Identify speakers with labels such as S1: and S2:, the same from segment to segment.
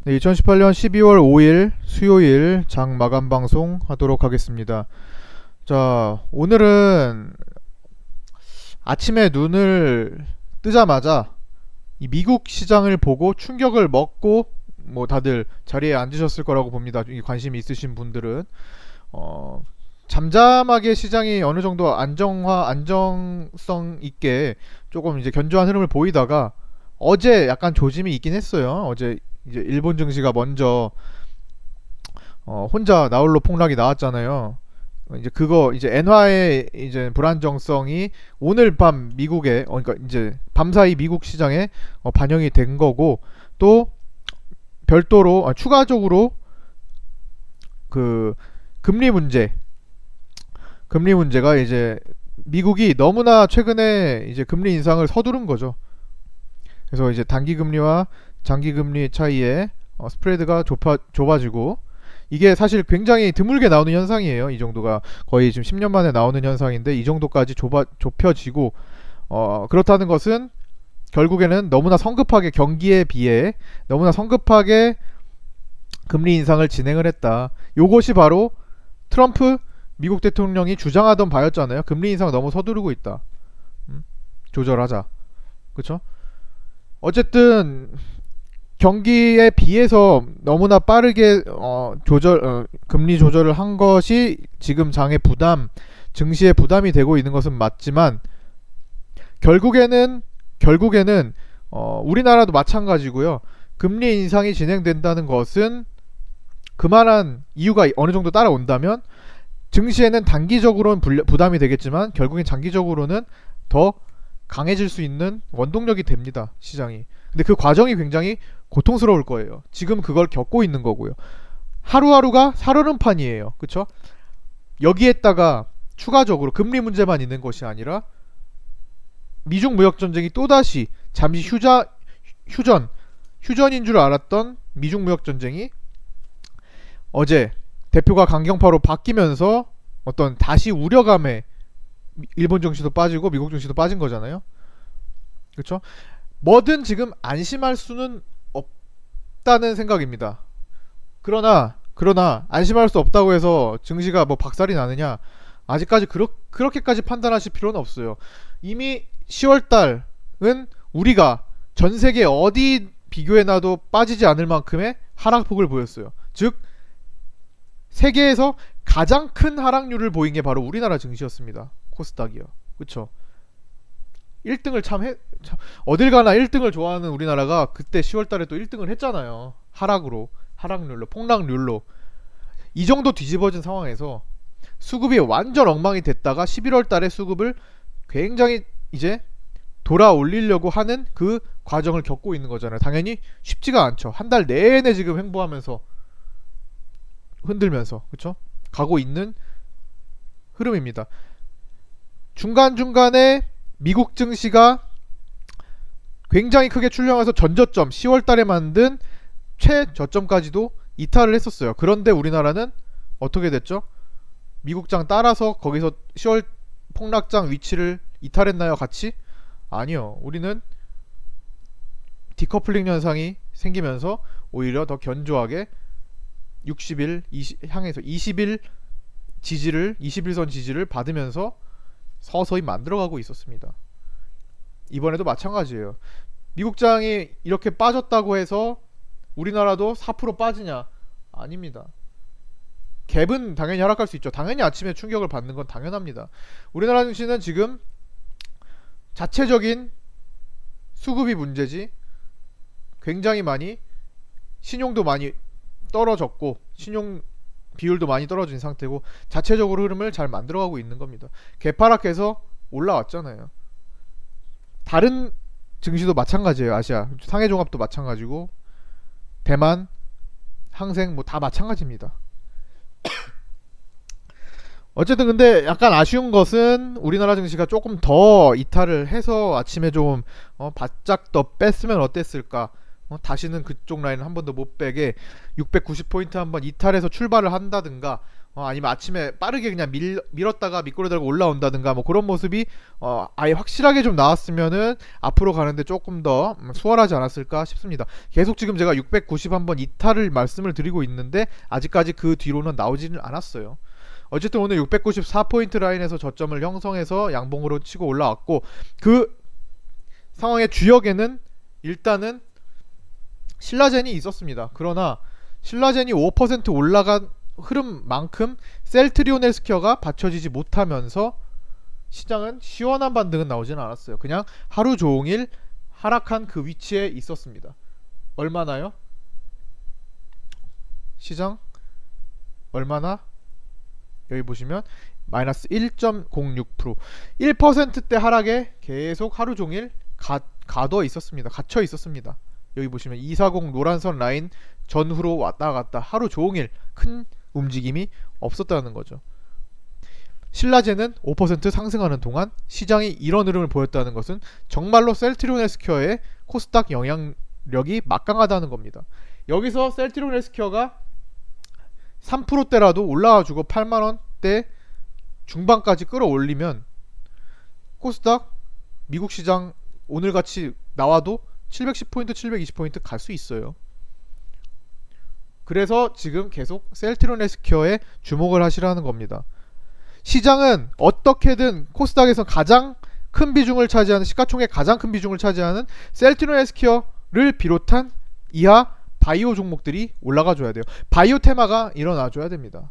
S1: 네, 2018년 12월 5일 수요일 장 마감 방송 하도록 하겠습니다. 자, 오늘은 아침에 눈을 뜨자마자 이 미국 시장을 보고 충격을 먹고 뭐 다들 자리에 앉으셨을 거라고 봅니다. 이 관심이 있으신 분들은 잠잠하게 시장이 어느 정도 안정성 있게 조금 이제 견조한 흐름을 보이다가 어제 약간 조짐이 있긴 했어요. 어제 이제 일본 증시가 먼저 혼자 나홀로 폭락이 나왔잖아요. 이제 그거 이제 엔화의 이제 불안정성이 오늘 밤 미국에 그러니까 이제 밤사이 미국 시장에 반영이 된 거고, 또 별도로 추가적으로 그 금리 문제가 이제 미국이 너무나 최근에 이제 금리 인상을 서두른 거죠. 그래서 이제 단기 금리와 장기 금리 차이에 스프레드가 좁아지고, 이게 사실 굉장히 드물게 나오는 현상이에요. 이 정도가 거의 지금 10년 만에 나오는 현상인데 이 정도까지 좁혀지고, 그렇다는 것은 결국에는 너무나 성급하게, 경기에 비해 너무나 성급하게 금리 인상을 진행을 했다. 요것이 바로 트럼프 미국 대통령이 주장하던 바였잖아요. 금리 인상 너무 서두르고 있다. 조절하자. 그쵸? 어쨌든 경기에 비해서 너무나 빠르게 금리 조절을 한 것이 지금 증시에 부담이 되고 있는 것은 맞지만, 결국에는 우리나라도 마찬가지고요. 금리 인상이 진행된다는 것은 그만한 이유가 어느 정도 따라온다면 증시에는 단기적으로는 부담이 되겠지만 결국엔 장기적으로는 더 강해질 수 있는 원동력이 됩니다, 시장이. 근데 그 과정이 굉장히 고통스러울 거예요. 지금 그걸 겪고 있는 거고요. 하루하루가 살얼음판이에요. 그쵸? 여기에다가 추가적으로 금리 문제만 있는 것이 아니라 미중 무역전쟁이 또다시 잠시 휴전인 줄 알았던 미중 무역전쟁이 어제 대표가 강경파로 바뀌면서 어떤 다시 우려감에 일본 증시도 빠지고 미국 증시도 빠진 거잖아요. 그쵸? 뭐든 지금 안심할 수는 없다는 생각입니다. 그러나 안심할 수 없다고 해서 증시가 뭐 박살이 나느냐, 아직까지 그렇게까지 판단하실 필요는 없어요. 이미 10월달은 우리가 전세계 어디 비교해놔도 빠지지 않을 만큼의 하락폭을 보였어요. 즉 세계에서 가장 큰 하락률을 보인 게 바로 우리나라 증시였습니다. 코스닥이요. 그쵸? 1등을 어딜 가나 1등을 좋아하는 우리나라가 그때 10월달에 또 1등을 했잖아요. 하락률로, 폭락률로. 이 정도 뒤집어진 상황에서 수급이 완전 엉망이 됐다가 11월달에 수급을 굉장히 이제 돌아 올리려고 하는 그 과정을 겪고 있는 거잖아요. 당연히 쉽지가 않죠. 한 달 내내 지금 횡보하면서 흔들면서, 그쵸? 가고 있는 흐름입니다. 중간중간에 미국 증시가 굉장히 크게 출렁해서 전저점, 10월달에 만든 최저점까지도 이탈을 했었어요. 그런데 우리나라는 어떻게 됐죠? 미국장 따라서 거기서 10월 폭락장 위치를 이탈했나요, 같이? 아니요. 우리는 디커플링 현상이 생기면서 오히려 더 견조하게 60일 향해서 21선 지지를 받으면서 서서히 만들어가고 있었습니다. 이번에도 마찬가지예요. 미국장이 이렇게 빠졌다고 해서 우리나라도 4% 빠지냐? 아닙니다. 갭은 당연히 하락할 수 있죠. 당연히 아침에 충격을 받는 건 당연합니다. 우리나라 증시는 지금 자체적인 수급이 문제지, 굉장히 많이 신용도 많이 떨어졌고 신용 비율도 많이 떨어진 상태고 자체적으로 흐름을 잘 만들어가고 있는 겁니다. 개파락해서 올라왔잖아요. 다른 증시도 마찬가지예요. 아시아 상해종합도 마찬가지고 대만, 항생 뭐 다 마찬가지입니다. 어쨌든 근데 약간 아쉬운 것은 우리나라 증시가 조금 더 이탈을 해서 아침에 좀 바짝 더 뺐으면 어땠을까. 다시는 그쪽 라인을 한 번 더 못 빼게 690포인트 한번 이탈해서 출발을 한다든가, 아니면 아침에 빠르게 그냥 밀었다가 밑꼬리 달고 올라온다든가 뭐 그런 모습이 아예 확실하게 좀 나왔으면은 앞으로 가는데 조금 더 수월하지 않았을까 싶습니다. 계속 지금 제가 691번 이탈을 말씀을 드리고 있는데 아직까지 그 뒤로는 나오지는 않았어요. 어쨌든 오늘 694포인트 라인에서 저점을 형성해서 양봉으로 치고 올라왔고, 그 상황의 주역에는 일단은 신라젠이 있었습니다. 그러나 신라젠이 5% 올라간 흐름만큼 셀트리온 헬스케어가 받쳐지지 못하면서 시장은 시원한 반등은 나오지는 않았어요. 그냥 하루 종일 하락한 그 위치에 있었습니다. 얼마나요? 시장 얼마나? 여기 보시면 마이너스 1.06% 1%대 하락에 계속 하루 종일 가둬 있었습니다. 갇혀 있었습니다. 여기 보시면 240 노란선 라인 전후로 왔다 갔다 하루 종일 큰 움직임이 없었다는 거죠. 신라젠은 5% 상승하는 동안 시장이 이런 흐름을 보였다는 것은 정말로 셀트리온 헬스케어의 코스닥 영향력이 막강하다는 겁니다. 여기서 셀트리온 헬스케어가 3%대라도 올라와주고 8만원대 중반까지 끌어올리면 코스닥 미국 시장 오늘같이 나와도 710포인트 720포인트 갈 수 있어요. 그래서 지금 계속 셀트리온 헬스케어에 주목을 하시라는 겁니다. 시장은 어떻게든 코스닥에서 가장 큰 비중을 차지하는, 시가총액 가장 큰 비중을 차지하는 셀트리온 헬스케어를 비롯한 이하 바이오 종목들이 올라가 줘야 돼요. 바이오 테마가 일어나 줘야 됩니다.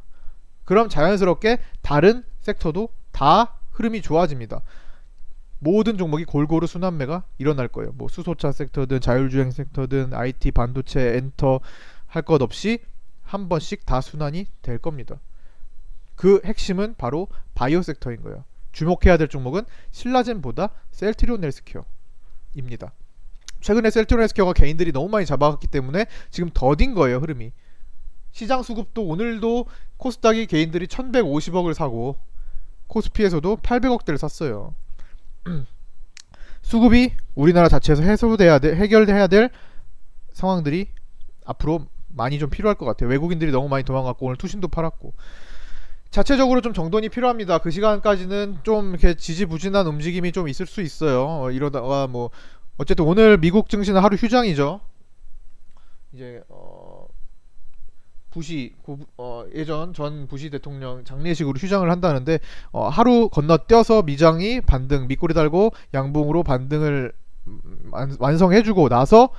S1: 그럼 자연스럽게 다른 섹터도 다 흐름이 좋아집니다. 모든 종목이 골고루 순환매가 일어날 거예요. 뭐 수소차 섹터든 자율주행 섹터든 IT, 반도체, 엔터 할 것 없이 한 번씩 다 순환이 될 겁니다. 그 핵심은 바로 바이오 섹터인 거예요. 주목해야 될 종목은 신라젠보다 셀트리온 헬스케어입니다. 최근에 셀트리온 헬스케어가 개인들이 너무 많이 잡아갔기 때문에 지금 더딘 거예요, 흐름이. 시장 수급도 오늘도 코스닥이 개인들이 1150억을 사고 코스피에서도 800억대를 샀어요. 수급이 우리나라 자체에서 해결해야 될 상황들이 앞으로 많이 좀 필요할 것 같아요. 외국인들이 너무 많이 도망갔고 오늘 투신도 팔았고 자체적으로 좀 정돈이 필요합니다. 그 시간까지는 좀 이렇게 지지부진한 움직임이 좀 있을 수 있어요. 이러다가 뭐 어쨌든 오늘 미국 증시는 하루 휴장이죠. 이제 예전 전 부시 대통령 장례식으로 휴장을 한다는데 하루 건너뛰어서 미장이 반등 밑꼬리 달고 양봉으로 반등을 완성해주고 나서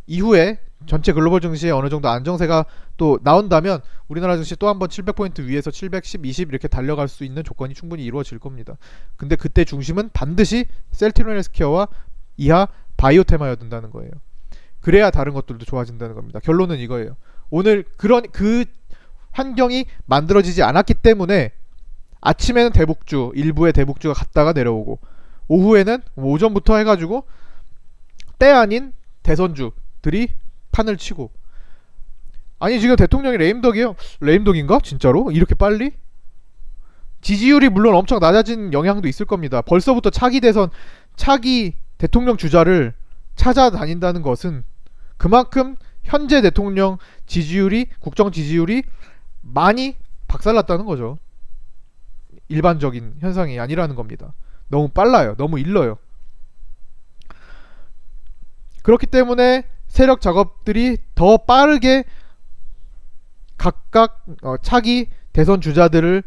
S1: 이후에 전체 글로벌 증시에 어느 정도 안정세가 또 나온다면 우리나라 증시 또 한번 700포인트 위에서 710, 20 이렇게 달려갈 수 있는 조건이 충분히 이루어질 겁니다. 근데 그때 중심은 반드시 셀트리온 헬스케어와 이하 바이오 테마여야 된다는 거예요. 그래야 다른 것들도 좋아진다는 겁니다. 결론은 이거예요. 오늘 그 환경이 만들어지지 않았기 때문에 아침에는 대북주, 일부의 대북주가 갔다가 내려오고 오후에는 오전부터 해가지고 때 아닌 대선주들이 판을 치고, 아니 지금 대통령이 레임덕이에요. 레임덕인가? 진짜로? 이렇게 빨리? 지지율이 물론 엄청 낮아진 영향도 있을 겁니다. 벌써부터 차기 대통령 주자를 찾아다닌다는 것은 그만큼 현재 대통령 지지율이, 국정 지지율이 많이 박살났다는 거죠. 일반적인 현상이 아니라는 겁니다. 너무 빨라요. 너무 일러요. 그렇기 때문에 세력 작업들이 더 빠르게 각각 차기 대선 주자들을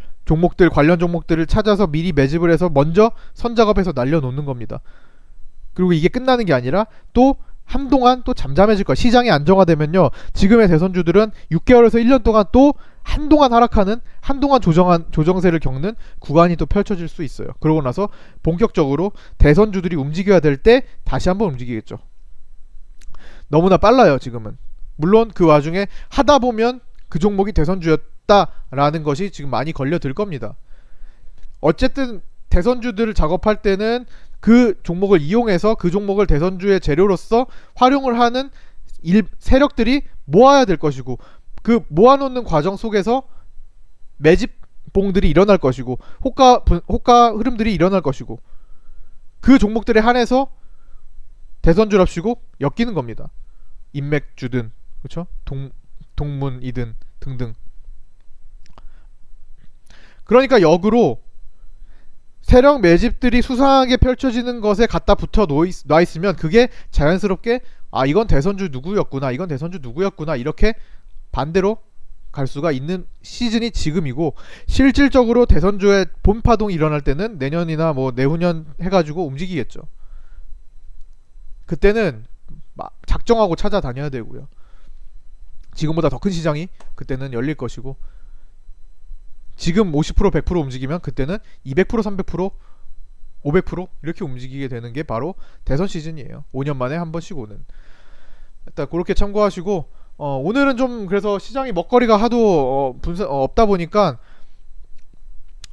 S1: 관련 종목들을 찾아서 미리 매집을 해서 먼저 선작업해서 날려놓는 겁니다. 그리고 이게 끝나는 게 아니라 또 한동안 또 잠잠해질 거야. 시장이 안정화되면요, 지금의 대선주들은 6개월에서 1년 동안 또 한동안 하락하는, 한동안 조정세를 겪는 구간이 또 펼쳐질 수 있어요. 그러고 나서 본격적으로 대선주들이 움직여야 될 때 다시 한번 움직이겠죠. 너무나 빨라요 지금은. 물론 그 와중에 하다 보면 그 종목이 대선주였다라는 것이 지금 많이 걸려들 겁니다. 어쨌든 대선주들을 작업할 때는 그 종목을 이용해서 그 종목을 대선주의 재료로서 활용을 하는 세력들이 모아야 될 것이고, 그 모아놓는 과정 속에서 매집봉들이 일어날 것이고 호가 흐름들이 일어날 것이고, 그 종목들에 한해서 대선주랍시고 엮이는 겁니다. 인맥주든 그렇죠? 동문이든 등등. 그러니까 역으로 세력 매집들이 수상하게 펼쳐지는 것에 갖다 붙어 놔 있으면 그게 자연스럽게 아 이건 대선주 누구였구나, 이건 대선주 누구였구나, 이렇게 반대로 갈 수가 있는 시즌이 지금이고, 실질적으로 대선주의 본파동이 일어날 때는 내년이나 뭐 내후년 해가지고 움직이겠죠. 그때는 작정하고 찾아다녀야 되고요. 지금보다 더 큰 시장이 그때는 열릴 것이고, 지금 50% 100% 움직이면 그때는 200% 300% 500% 이렇게 움직이게 되는 게 바로 대선 시즌이에요. 5년 만에 한 번씩 오는. 일단 그렇게 참고하시고, 오늘은 좀 그래서 시장이 먹거리가 하도 없다 보니까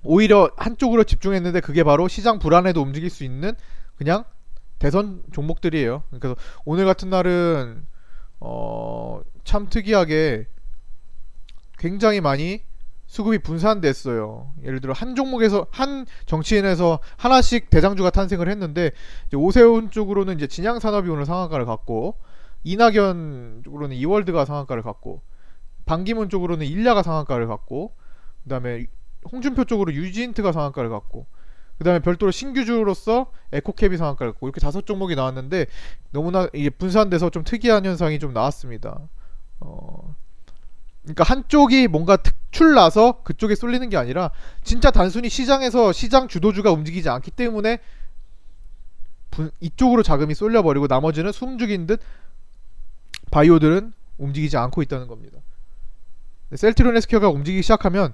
S1: 오히려 한쪽으로 집중했는데, 그게 바로 시장 불안에도 움직일 수 있는 그냥 대선 종목들이에요. 그래서 오늘 같은 날은 참 특이하게 굉장히 많이 수급이 분산됐어요. 예를 들어 한 종목에서, 한 정치인에서 하나씩 대장주가 탄생을 했는데, 이제 오세훈 쪽으로는 이제 진양산업이 오늘 상한가를 갔고, 이낙연 쪽으로는 이월드가 상한가를 갔고, 반기문 쪽으로는 일야가 상한가를 갔고, 그 다음에 홍준표 쪽으로 유진트가 상한가를 갔고, 그 다음에 별도로 신규주로서 에코캡이 상한가를 갔고, 이렇게 5종목이 나왔는데 너무나 이게 분산돼서 좀 특이한 현상이 좀 나왔습니다. 그러니까 한쪽이 뭔가 특출나서 그쪽에 쏠리는 게 아니라 진짜 단순히 시장에서 시장 주도주가 움직이지 않기 때문에 이쪽으로 자금이 쏠려버리고, 나머지는 숨죽인 듯 바이오들은 움직이지 않고 있다는 겁니다. 셀트리온 헬스케어가 움직이기 시작하면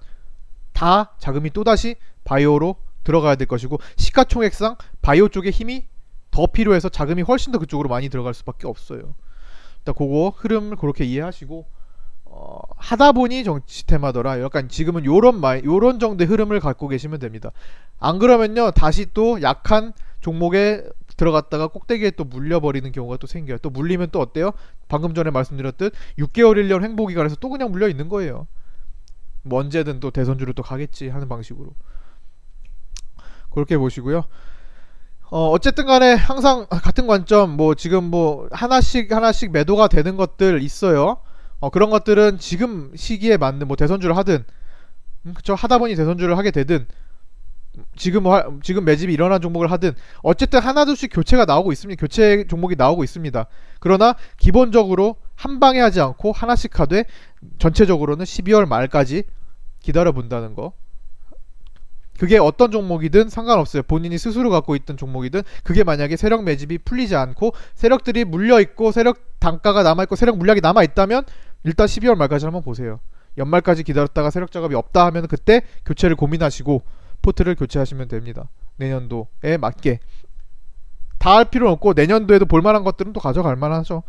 S1: 다 자금이 또다시 바이오로 들어가야 될 것이고, 시가총액상 바이오 쪽에 힘이 더 필요해서 자금이 훨씬 더 그쪽으로 많이 들어갈 수밖에 없어요. 일단 그거 흐름을 그렇게 이해하시고, 하다보니 정치 테마더라, 약간 지금은 요런 정도의 흐름을 갖고 계시면 됩니다. 안 그러면요 다시 또 약한 종목에 들어갔다가 꼭대기에 또 물려버리는 경우가 또 생겨요. 또 물리면 또 어때요? 방금 전에 말씀드렸듯 6개월 1년 횡보기간에서 또 그냥 물려 있는 거예요. 뭐 언제든 또 대선주로 또 가겠지 하는 방식으로 그렇게 보시고요. 어쨌든 간에 항상 같은 관점, 뭐 지금 뭐 하나씩 매도가 되는 것들 있어요. 그런 것들은 지금 시기에 맞는 뭐 대선주를 하든, 그쵸, 하다보니 대선주를 하게 되든, 지금 매집이 일어난 종목을 하든, 어쨌든 하나둘씩 교체가 나오고 있습니다. 교체 종목이 나오고 있습니다. 그러나 기본적으로 한 방에 하지 않고 하나씩 하되 전체적으로는 12월 말까지 기다려 본다는 거. 그게 어떤 종목이든 상관없어요. 본인이 스스로 갖고 있던 종목이든, 그게 만약에 세력 매집이 풀리지 않고 세력들이 물려있고 세력 단가가 남아있고 세력 물량이 남아있다면 일단 12월 말까지 한번 보세요. 연말까지 기다렸다가 세력 작업이 없다 하면 그때 교체를 고민하시고 포트를 교체하시면 됩니다. 내년도에 맞게. 다 할 필요는 없고 내년도에도 볼만한 것들은 또 가져갈 만하죠.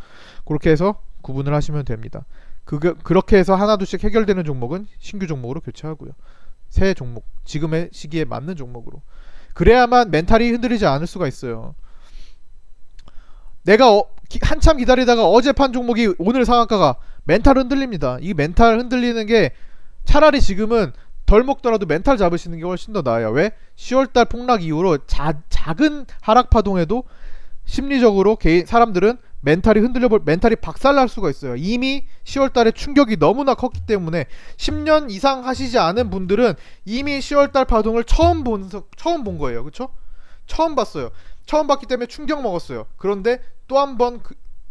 S1: 그렇게 해서 구분을 하시면 됩니다. 그렇게 해서 하나둘씩 해결되는 종목은 신규 종목으로 교체하고요. 새 종목, 지금의 시기에 맞는 종목으로. 그래야만 멘탈이 흔들리지 않을 수가 있어요. 내가 한참 기다리다가 어제 판 종목이 오늘 상한가가, 멘탈 흔들립니다. 이 멘탈 흔들리는 게 차라리 지금은 덜 먹더라도 멘탈 잡으시는 게 훨씬 더 나아요. 왜? 10월달 폭락 이후로 작은 하락 파동에도 심리적으로 사람들은 멘탈이 박살날 수가 있어요. 이미 10월달에 충격이 너무나 컸기 때문에 10년 이상 하시지 않은 분들은 이미 10월달 파동을 처음 본 거예요. 그쵸? 처음 봤어요. 처음 봤기 때문에 충격 먹었어요. 그런데 또 한 번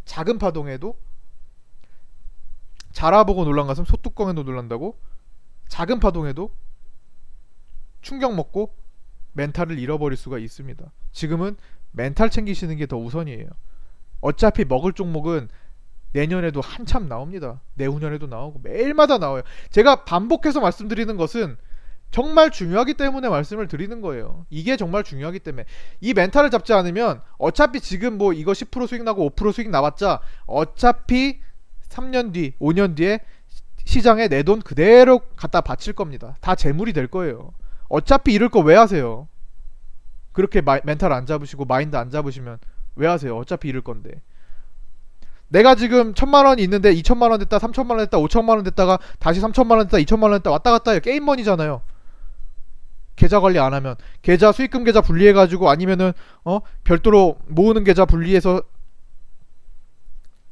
S1: 작은 파동에도, 잘 알아보고 놀란 것은 소뚜껑에도 놀란다고, 작은 파동에도 충격 먹고 멘탈을 잃어버릴 수가 있습니다. 지금은 멘탈 챙기시는 게 더 우선이에요. 어차피 먹을 종목은 내년에도 한참 나옵니다. 내후년에도 나오고 매일마다 나와요. 제가 반복해서 말씀드리는 것은 정말 중요하기 때문에 말씀을 드리는 거예요. 이게 정말 중요하기 때문에. 이 멘탈을 잡지 않으면 어차피 지금 뭐 이거 10% 수익 나고 5% 수익 나왔자 어차피 3년 뒤 5년 뒤에 시장에 내 돈 그대로 갖다 바칠 겁니다. 다 재물이 될 거예요. 어차피 이럴 거 왜 하세요? 그렇게 멘탈 안 잡으시고 마인드 안 잡으시면 왜 하세요? 어차피 이럴 건데. 내가 지금 1000만원이 있는데 2000만원 됐다 3000만원 됐다 5000만원 됐다가 다시 3000만원 됐다 2000만원 됐다 왔다 갔다 해요. 게임머니잖아요. 계좌 관리 안 하면, 계좌 수익금 계좌 분리해가지고, 아니면은 별도로 모으는 계좌 분리해서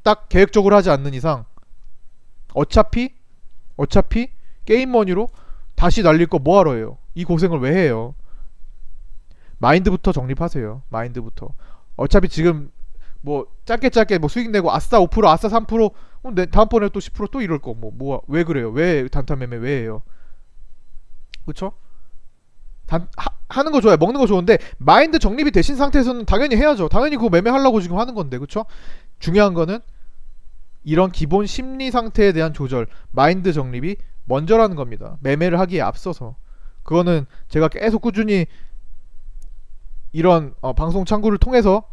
S1: 딱 계획적으로 하지 않는 이상 어차피 게임머니로 다시 날릴 거 뭐하러 해요? 이 고생을 왜 해요? 마인드부터 정립하세요. 마인드부터. 어차피 지금 뭐 짧게 뭐 수익 내고 아싸 5% 아싸 3% 다음번에 또 10%또 이럴 거 왜 그래요? 왜 단타 매매 왜 해요? 그쵸? 하는 거 좋아요. 먹는 거 좋은데 마인드 정립이 되신 상태에서는 당연히 해야죠. 당연히 그거 매매하려고 지금 하는 건데, 그쵸? 중요한 거는 이런 기본 심리 상태에 대한 조절, 마인드 정립이 먼저라는 겁니다. 매매를 하기에 앞서서. 그거는 제가 계속 꾸준히 이런 방송 창구를 통해서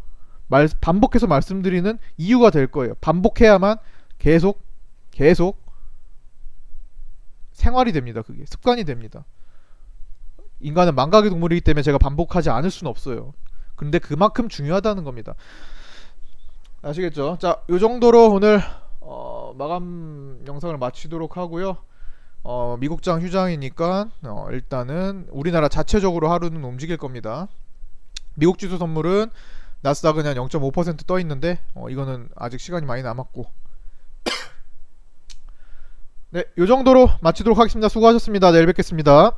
S1: 반복해서 말씀드리는 이유가 될 거예요. 반복해야만 계속 생활이 됩니다. 그게 습관이 됩니다. 인간은 망각의 동물이기 때문에 제가 반복하지 않을 수는 없어요. 근데 그만큼 중요하다는 겁니다. 아시겠죠? 자, 요 정도로 오늘 마감 영상을 마치도록 하고요. 미국장 휴장이니까 일단은 우리나라 자체적으로 하루는 움직일 겁니다. 미국 지수 선물은 나스닥은 한 0.5% 떠 있는데 이거는 아직 시간이 많이 남았고 네, 요 정도로 마치도록 하겠습니다. 수고하셨습니다. 내일 뵙겠습니다.